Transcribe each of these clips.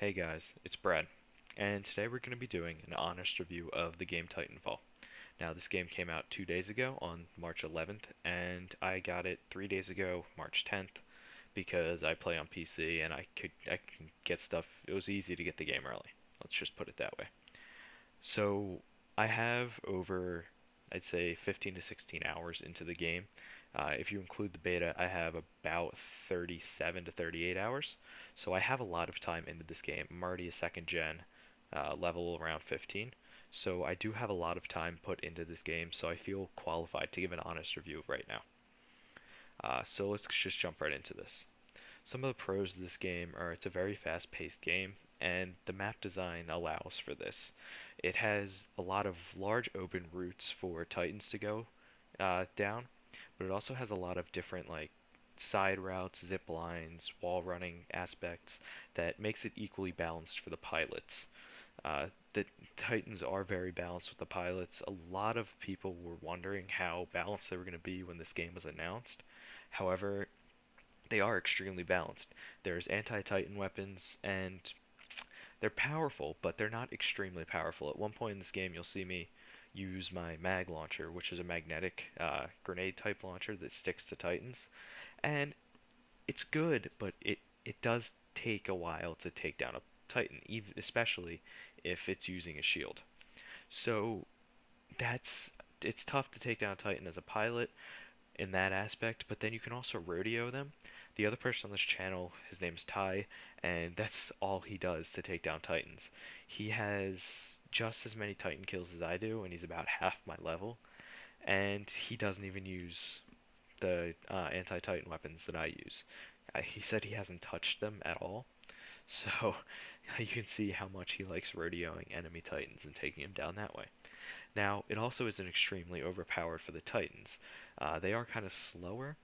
Hey guys, it's Brad, and today we're going to be doing an honest review of the game Titanfall. Now, this game came out 2 days ago on March 11th, and I got it 3 days ago, March 10th, because I play on PC and I can get stuff. It was easy to get the game early. Let's just put it that way. So, I have over, I'd say, 15 to 16 hours into the game. If you include the beta, I have about 37 to 38 hours. So I have a lot of time into this game. I'm already a second gen, level around 15. So I do have a lot of time put into this game, so I feel qualified to give an honest review right now. So let's just jump right into this. Some of the pros of this game are it's a very fast-paced game, and the map design allows for this. It has a lot of large open routes for Titans to go down, but it also has a lot of different like side routes, zip lines, wall running aspects that makes it equally balanced for the pilots. The Titans are very balanced with the pilots. A lot of people were wondering how balanced they were going to be when this game was announced. However, they are extremely balanced. There's anti-Titan weapons, and they're powerful, but they're not extremely powerful. At one point in this game, you'll see me use my mag launcher, which is a magnetic grenade type launcher that sticks to Titans, and it's good, but it does take a while to take down a Titan, even especially if it's using a shield. So that's it's tough to take down a Titan as a pilot in that aspect, but then you can also rodeo them. The other person on this channel, his name's Ty, and that's all he does to take down Titans. He has just as many Titan kills as I do, and he's about half my level, and he doesn't even use the anti-Titan weapons that I use. He said he hasn't touched them at all, so you can see how much he likes rodeoing enemy Titans and taking them down that way. Now, it also isn't extremely overpowered for the Titans. They are kind of slower,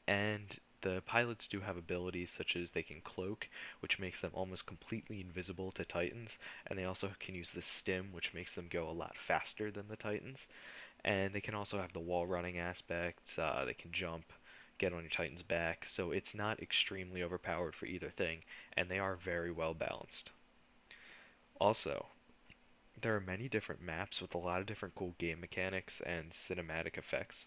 and the pilots do have abilities such as they can cloak, which makes them almost completely invisible to Titans, and they also can use the stim, which makes them go a lot faster than the Titans. And they can also have the wall running aspect, they can jump, get on your Titan's back, so it's not extremely overpowered for either thing, and they are very well balanced. Also, there are many different maps with a lot of different cool game mechanics and cinematic effects,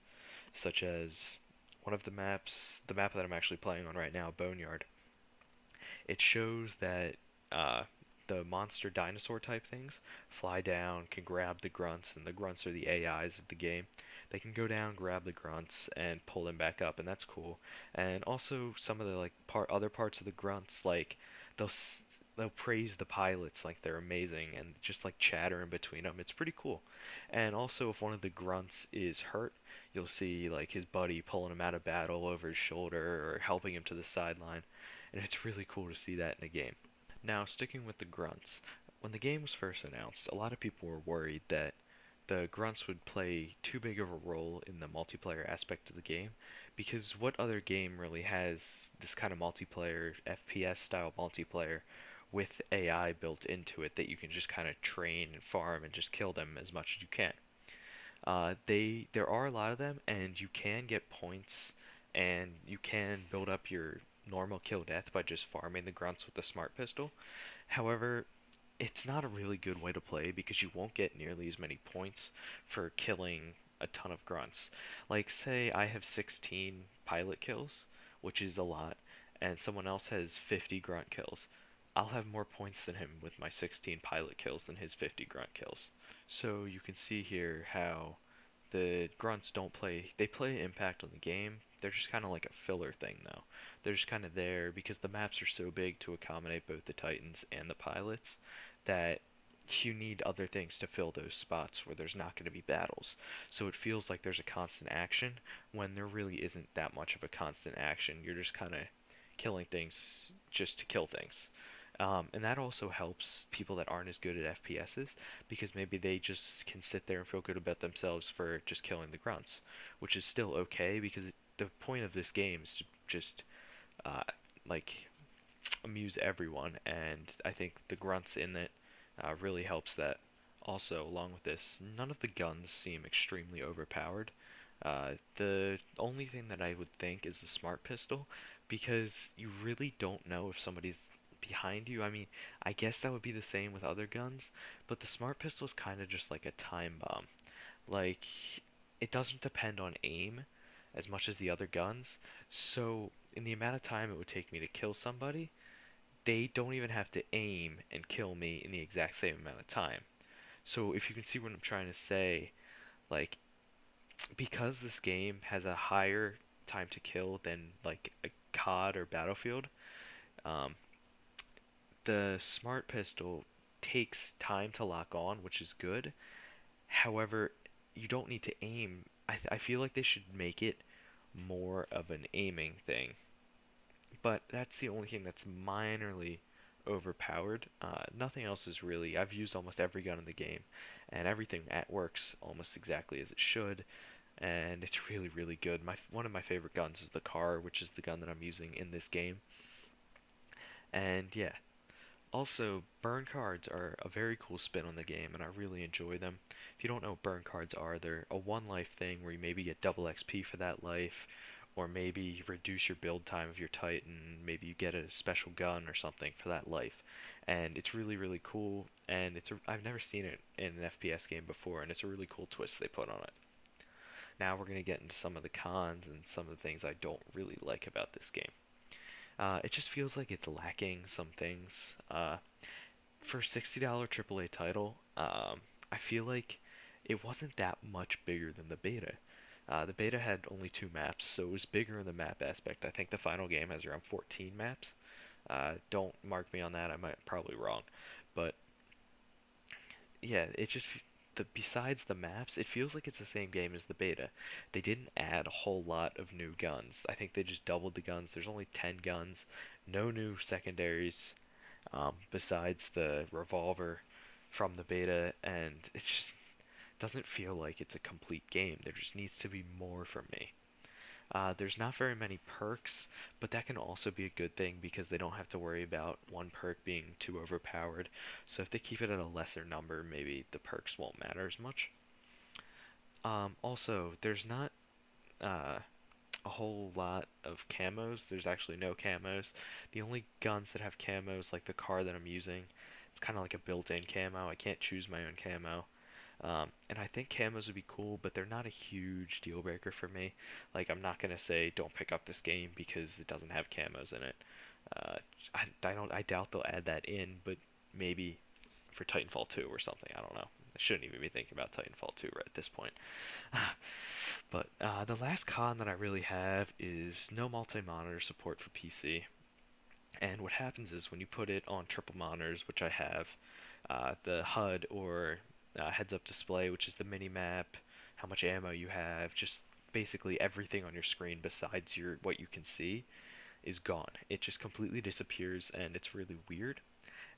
such as one of the maps, the map that I'm actually playing on right now, Boneyard. It shows that uh, the monster dinosaur type things fly down, can grab the grunts, and the grunts are the AIs of the game. They can go down, grab the grunts, and pull them back up, and that's cool. And also some of the like other parts of the grunts, like they'll they'll praise the pilots like they're amazing, and just like chatter in between them. It's pretty cool. And also, if one of the grunts is hurt, you'll see like his buddy pulling him out of battle over his shoulder or helping him to the sideline, and it's really cool to see that in a game. Now, sticking with the grunts, when the game was first announced, a lot of people were worried that the grunts would play too big of a role in the multiplayer aspect of the game, because what other game really has this kind of multiplayer, FPS style multiplayer, with AI built into it that you can just kind of train and farm and just kill them as much as you can? There are a lot of them, and you can get points, and you can build up your normal kill death by just farming the grunts with the smart pistol. However, it's not a really good way to play because you won't get nearly as many points for killing a ton of grunts. Like, say I have 16 pilot kills, which is a lot, and someone else has 50 grunt kills. I'll have more points than him with my 16 pilot kills than his 50 grunt kills. So you can see here how the grunts don't play, they play impact on the game. They're just kind of like a filler thing though. They're just kind of there because the maps are so big to accommodate both the Titans and the pilots that you need other things to fill those spots where there's not going to be battles. So it feels like there's a constant action when there really isn't that much of a constant action. You're just kind of killing things just to kill things. And that also helps people that aren't as good at FPSs because maybe they just can sit there and feel good about themselves for just killing the grunts, which is still okay because the point of this game is to just uh, like amuse everyone, and I think the grunts in it really helps that. Also, along with this, none of the guns seem extremely overpowered. The only thing that I would think is the smart pistol, because you really don't know if somebody's behind you. I mean, I guess that would be the same with other guns, but the smart pistol is kind of just like a time bomb. Like, it doesn't depend on aim as much as the other guns. So, in the amount of time it would take me to kill somebody, they don't even have to aim and kill me in the exact same amount of time. So, if you can see what I'm trying to say, like, because this game has a higher time to kill than like a COD or Battlefield, um, the smart pistol takes time to lock on, which is good. However, you don't need to aim. I feel like they should make it more of an aiming thing, but that's the only thing that's minorly overpowered. Nothing else is really. I've used almost every gun in the game, and everything at works almost exactly as it should, and it's really really good. One of my favorite guns is the C.A.R, which is the gun that I'm using in this game, and yeah. Also, burn cards are a very cool spin on the game, and I really enjoy them. If you don't know what burn cards are, they're a one life thing where you maybe get double XP for that life, or maybe you reduce your build time of your Titan, maybe you get a special gun or something for that life. And it's really, really cool, and I've never seen it in an FPS game before, and it's a really cool twist they put on it. Now we're going to get into some of the cons and some of the things I don't really like about this game. It just feels like it's lacking some things. For a $60 AAA title, I feel like it wasn't that much bigger than the beta. The beta had only 2 maps, so it was bigger in the map aspect. I think the final game has around 14 maps. Don't mark me on that. I might probably wrong, but yeah, it just besides the maps, it feels like it's the same game as the beta. They didn't add a whole lot of new guns. I think they just doubled the guns. There's only 10 guns, no new secondaries, besides the revolver from the beta, and it just doesn't feel like it's a complete game. There just needs to be more from me. There's not very many perks, but that can also be a good thing because they don't have to worry about one perk being too overpowered. So if they keep it at a lesser number, maybe the perks won't matter as much. Also, there's not uh, a whole lot of camos. There's actually no camos. The only guns that have camos, like the car that I'm using, it's kind of like a built-in camo. I can't choose my own camo. And I think camos would be cool, but they're not a huge deal breaker for me. Like, I'm not gonna say don't pick up this game because it doesn't have camos in it. Uh, I doubt they'll add that in, but maybe for Titanfall 2 or something. I don't know. I shouldn't even be thinking about Titanfall 2 right at this point. But the last con that I really have is no multi-monitor support for PC. And what happens is when you put it on triple monitors, which I have, the HUD or heads-up display, which is the mini map, how much ammo you have, just basically everything on your screen besides what you can see is gone. It just completely disappears, and it's really weird.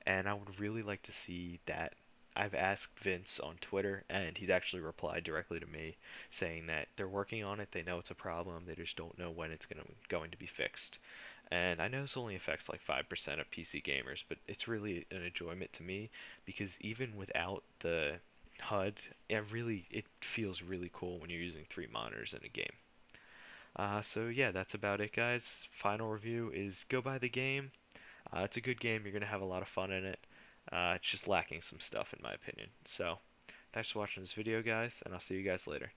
And I would really like to see that. I've asked Vince on Twitter, and he's actually replied directly to me saying that they're working on it. They know it's a problem. They just don't know when it's going to be fixed. And I know this only affects like 5% of PC gamers, but it's really an enjoyment to me because even without the HUD, it feels really cool when you're using 3 monitors in a game. So yeah, that's about it, guys. Final review is go buy the game. It's a good game. You're gonna have a lot of fun in it. It's just lacking some stuff, in my opinion. So, thanks for watching this video, guys, and I'll see you guys later.